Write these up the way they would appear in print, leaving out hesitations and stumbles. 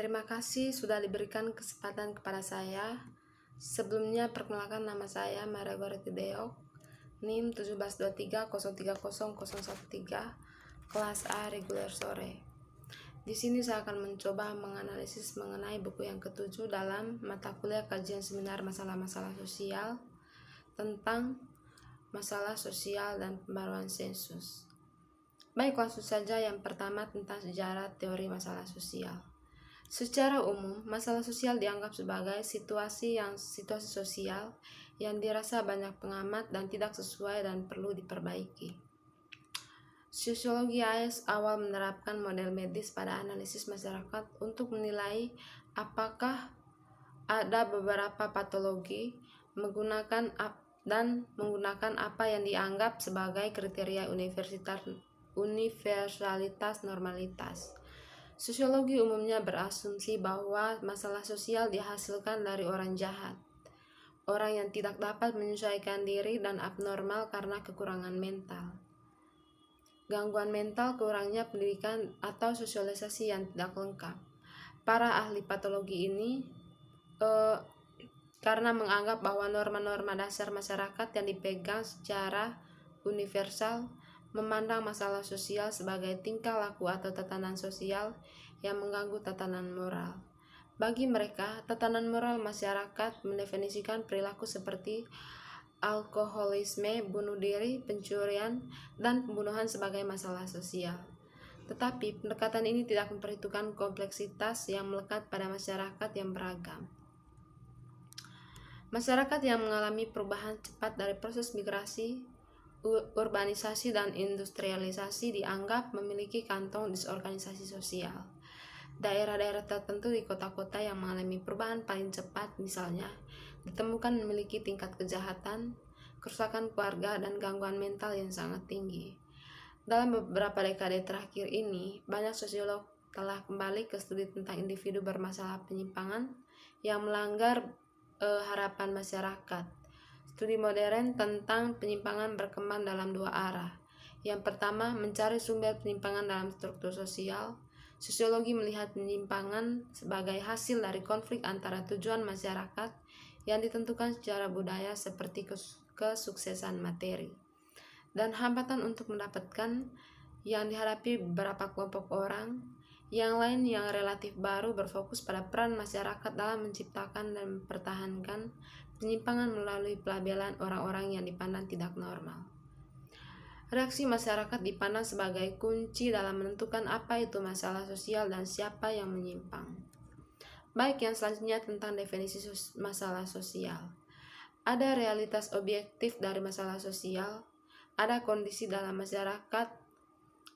Terima kasih sudah diberikan kesempatan kepada saya. Sebelumnya perkenalkan, nama saya Maria Goretti Deok, NIM 17230300113, kelas A reguler sore. Di sini saya akan mencoba menganalisis mengenai buku yang ketujuh dalam mata kuliah kajian seminar masalah-masalah sosial tentang masalah sosial dan pembaruan sensus. Baik, langsung saja. Yang pertama tentang sejarah teori masalah sosial. Secara umum, masalah sosial dianggap sebagai situasi sosial yang dirasa banyak pengamat dan tidak sesuai dan perlu diperbaiki. Sosiologi AS awal menerapkan model medis pada analisis masyarakat untuk menilai apakah ada beberapa patologi menggunakan apa yang dianggap sebagai kriteria universalitas normalitas. Sosiologi umumnya berasumsi bahwa masalah sosial dihasilkan dari orang jahat, orang yang tidak dapat menyesuaikan diri dan abnormal karena kekurangan mental. Gangguan mental, kurangnya pendidikan atau sosialisasi yang tidak lengkap. Para ahli patologi ini karena menganggap bahwa norma-norma dasar masyarakat yang dipegang secara universal memandang masalah sosial sebagai tingkah laku atau tatanan sosial yang mengganggu tatanan moral. Bagi mereka, tatanan moral masyarakat mendefinisikan perilaku seperti alkoholisme, bunuh diri, pencurian, dan pembunuhan sebagai masalah sosial. Tetapi pendekatan ini tidak memperhitungkan kompleksitas yang melekat pada masyarakat yang beragam. Masyarakat yang mengalami perubahan cepat dari proses migrasi, urbanisasi, dan industrialisasi dianggap memiliki kantong disorganisasi sosial. Daerah-daerah tertentu di kota-kota yang mengalami perubahan paling cepat misalnya ditemukan memiliki tingkat kejahatan, kerusakan keluarga, dan gangguan mental yang sangat tinggi. Dalam beberapa dekade terakhir ini, banyak sosiolog telah kembali ke studi tentang individu bermasalah penyimpangan yang melanggar harapan masyarakat. Studi modern tentang penyimpangan berkembang dalam dua arah. Yang pertama, mencari sumber penyimpangan dalam struktur sosial. Sosiologi melihat penyimpangan sebagai hasil dari konflik antara tujuan masyarakat yang ditentukan secara budaya seperti kesuksesan materi dan hambatan untuk mendapatkan yang dihadapi beberapa kelompok orang. Yang lain yang relatif baru berfokus pada peran masyarakat dalam menciptakan dan mempertahankan penyimpangan melalui pelabelan orang-orang yang dipandang tidak normal. Reaksi masyarakat dipandang sebagai kunci dalam menentukan apa itu masalah sosial dan siapa yang menyimpang. Baik, yang selanjutnya tentang definisi masalah sosial. Ada realitas objektif dari masalah sosial, ada kondisi dalam masyarakat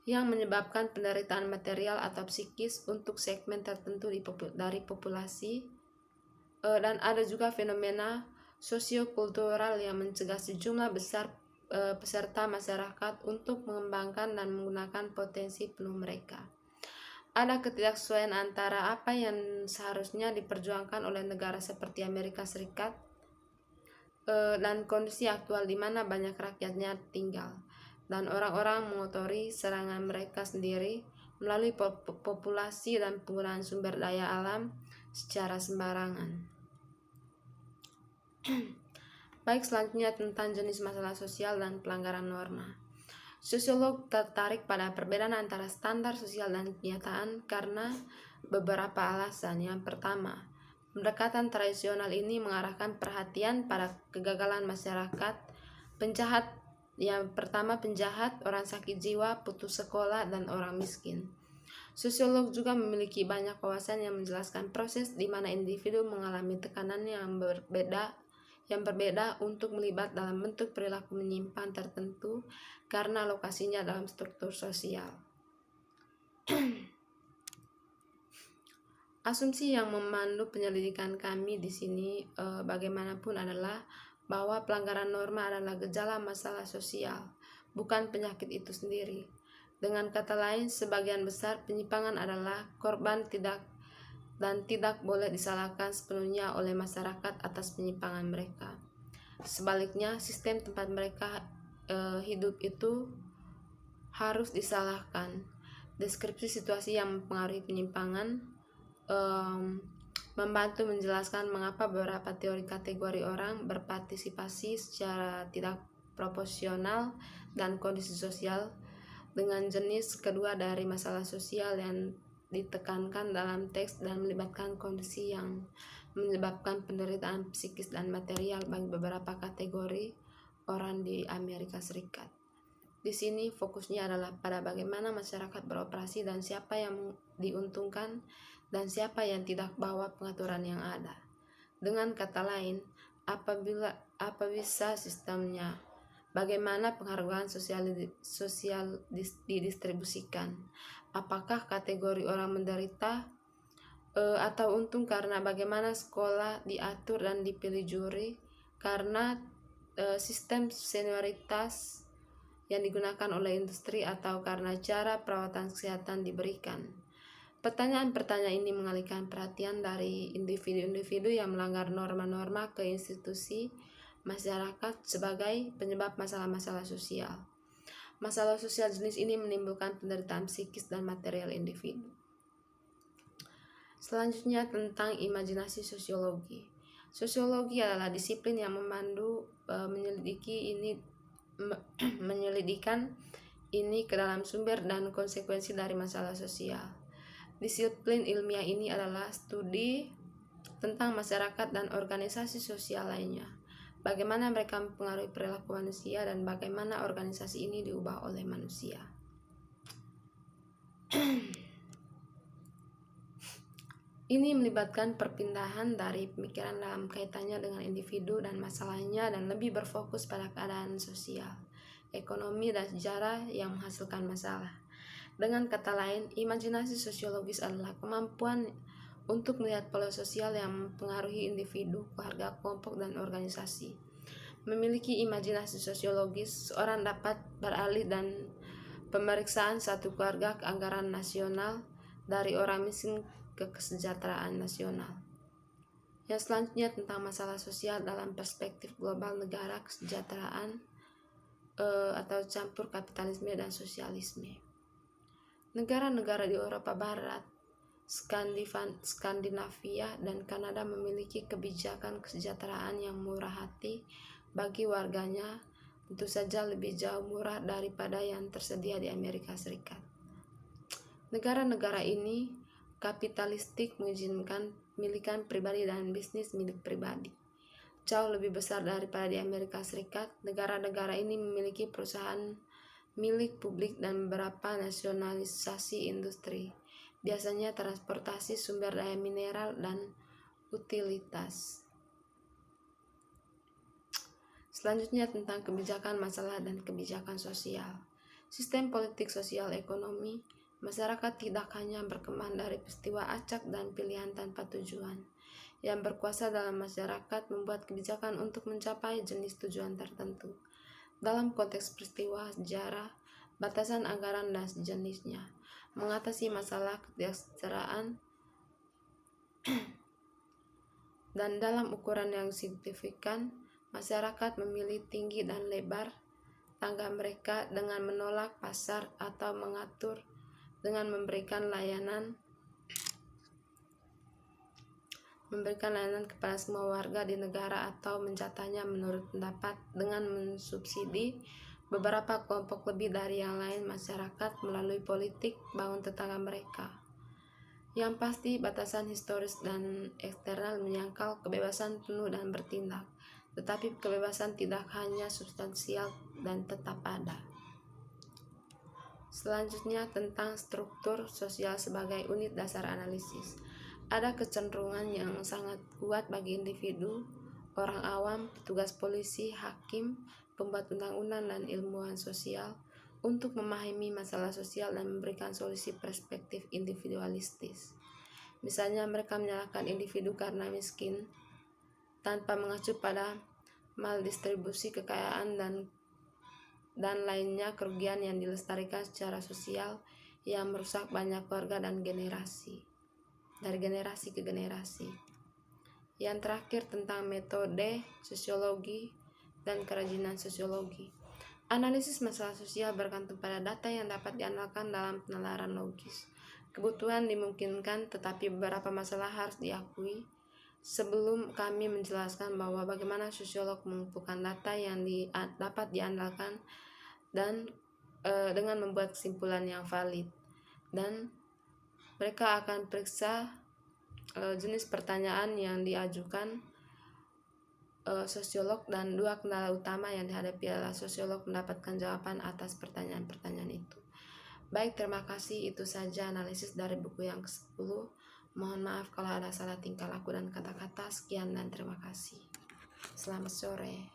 yang menyebabkan penderitaan material atau psikis untuk segmen tertentu dari populasi, dan ada juga fenomena sosiokultural yang mencegah sejumlah besar peserta masyarakat untuk mengembangkan dan menggunakan potensi penuh mereka. Ada ketidaksesuaian antara apa yang seharusnya diperjuangkan oleh negara seperti Amerika Serikat dan kondisi aktual di mana banyak rakyatnya tinggal, dan orang-orang mengotori serangan mereka sendiri melalui populasi dan penggunaan sumber daya alam secara sembarangan. Baik, selanjutnya tentang jenis masalah sosial dan pelanggaran norma. Sosiolog tertarik pada perbedaan antara standar sosial dan kenyataan karena beberapa alasan. Yang pertama, pendekatan tradisional ini mengarahkan perhatian pada kegagalan masyarakat. Yang pertama, penjahat, orang sakit jiwa, putus sekolah, dan orang miskin. Sosiolog juga memiliki banyak wawasan yang menjelaskan proses di mana individu mengalami tekanan yang berbeda untuk melibat dalam bentuk perilaku menyimpang tertentu karena lokasinya dalam struktur sosial. Asumsi yang memandu penyelidikan kami di sini bagaimanapun adalah bahwa pelanggaran norma adalah gejala masalah sosial, bukan penyakit itu sendiri. Dengan kata lain, sebagian besar penyimpangan adalah korban tidak boleh disalahkan sepenuhnya oleh masyarakat atas penyimpangan mereka. Sebaliknya, sistem tempat mereka hidup itu harus disalahkan. Deskripsi situasi yang mempengaruhi penyimpangan membantu menjelaskan mengapa beberapa teori kategori orang berpartisipasi secara tidak proporsional dan kondisi sosial dengan jenis kedua dari masalah sosial yang ditekankan dalam teks dan melibatkan kondisi yang menyebabkan penderitaan psikis dan material bagi beberapa kategori orang di Amerika Serikat. Di sini fokusnya adalah pada bagaimana masyarakat beroperasi dan siapa yang diuntungkan dan siapa yang tidak bahwa pengaturan yang ada. Dengan kata lain, apa bisa sistemnya, bagaimana penghargaan sosial didistribusikan, apakah kategori orang menderita atau untung karena bagaimana sekolah diatur dan dipilih juri, karena sistem senioritas yang digunakan oleh industri atau karena cara perawatan kesehatan diberikan. Pertanyaan-pertanyaan ini mengalihkan perhatian dari individu-individu yang melanggar norma-norma ke institusi masyarakat sebagai penyebab masalah-masalah sosial. Masalah sosial jenis ini menimbulkan penderitaan psikis dan material individu. Selanjutnya tentang imajinasi sosiologi. Sosiologi adalah disiplin yang memandu menyelidikan ini ke dalam sumber dan konsekuensi dari masalah sosial. Disiplin ilmiah ini adalah studi tentang masyarakat dan organisasi sosial lainnya, bagaimana mereka mempengaruhi perilaku manusia dan bagaimana organisasi ini diubah oleh manusia. Ini melibatkan perpindahan dari pemikiran dalam kaitannya dengan individu dan masalahnya dan lebih berfokus pada keadaan sosial, ekonomi, dan sejarah yang menghasilkan masalah. Dengan kata lain, imajinasi sosiologis adalah kemampuan untuk melihat pola sosial yang mempengaruhi individu, keluarga, kelompok, dan organisasi. Memiliki imajinasi sosiologis, seorang dapat beralih dan pemeriksaan satu keluarga ke anggaran nasional dari orang miskin ke kesejahteraan nasional. Yang selanjutnya tentang masalah sosial dalam perspektif global negara kesejahteraan atau campur kapitalisme dan sosialisme. Negara-negara di Eropa Barat, Skandinavia, dan Kanada memiliki kebijakan kesejahteraan yang murah hati bagi warganya, tentu saja lebih jauh murah daripada yang tersedia di Amerika Serikat. Negara-negara ini kapitalistik mengizinkan milikan pribadi dan bisnis milik pribadi. Jauh lebih besar daripada di Amerika Serikat, negara-negara ini memiliki perusahaan milik publik dan beberapa nasionalisasi industri, biasanya transportasi sumber daya mineral dan utilitas. Selanjutnya tentang kebijakan masalah dan kebijakan sosial. Sistem politik sosial ekonomi, masyarakat tidak hanya berkembang dari peristiwa acak dan pilihan tanpa tujuan. Yang berkuasa dalam masyarakat membuat kebijakan untuk mencapai jenis tujuan tertentu. Dalam konteks peristiwa sejarah, batasan anggaran dan sejenisnya, mengatasi masalah kesejahteraan dan dalam ukuran yang signifikan, masyarakat memilih tinggi dan lebar tangga mereka dengan menolak pasar atau mengatur dengan memberikan layanan kepada semua warga di negara atau menjatahnya menurut pendapat dengan mensubsidi beberapa kelompok lebih dari yang lain masyarakat melalui politik bangun tetangga mereka. Yang pasti, batasan historis dan eksternal menyangkal kebebasan penuh dan bertindak, tetapi kebebasan tidak hanya substansial dan tetap ada. Selanjutnya tentang struktur sosial sebagai unit dasar analisis. Ada kecenderungan yang sangat kuat bagi individu, orang awam, petugas polisi, hakim, pembuat undang-undang, dan ilmuwan sosial untuk memahami masalah sosial dan memberikan solusi perspektif individualistis. Misalnya mereka menyalahkan individu karena miskin tanpa mengacu pada maldistribusi kekayaan dan lainnya kerugian yang dilestarikan secara sosial yang merusak banyak keluarga dan generasi dari generasi ke generasi. Yang terakhir tentang metode sosiologi dan kerajinan sosiologi. Analisis masalah sosial bergantung pada data yang dapat diandalkan dalam penalaran logis. Kebutuhan dimungkinkan, tetapi beberapa masalah harus diakui. Sebelum kami menjelaskan bahwa bagaimana sosiolog mengumpulkan data yang dapat diandalkan dan dengan membuat kesimpulan yang valid, dan mereka akan periksa jenis pertanyaan yang diajukan sosiolog dan dua kendala utama yang dihadapi adalah sosiolog mendapatkan jawaban atas pertanyaan-pertanyaan itu. Baik, terima kasih. Itu saja analisis dari buku yang ke-10. Mohon maaf kalau ada salah tingkah laku dan kata-kata. Sekian dan terima kasih. Selamat sore.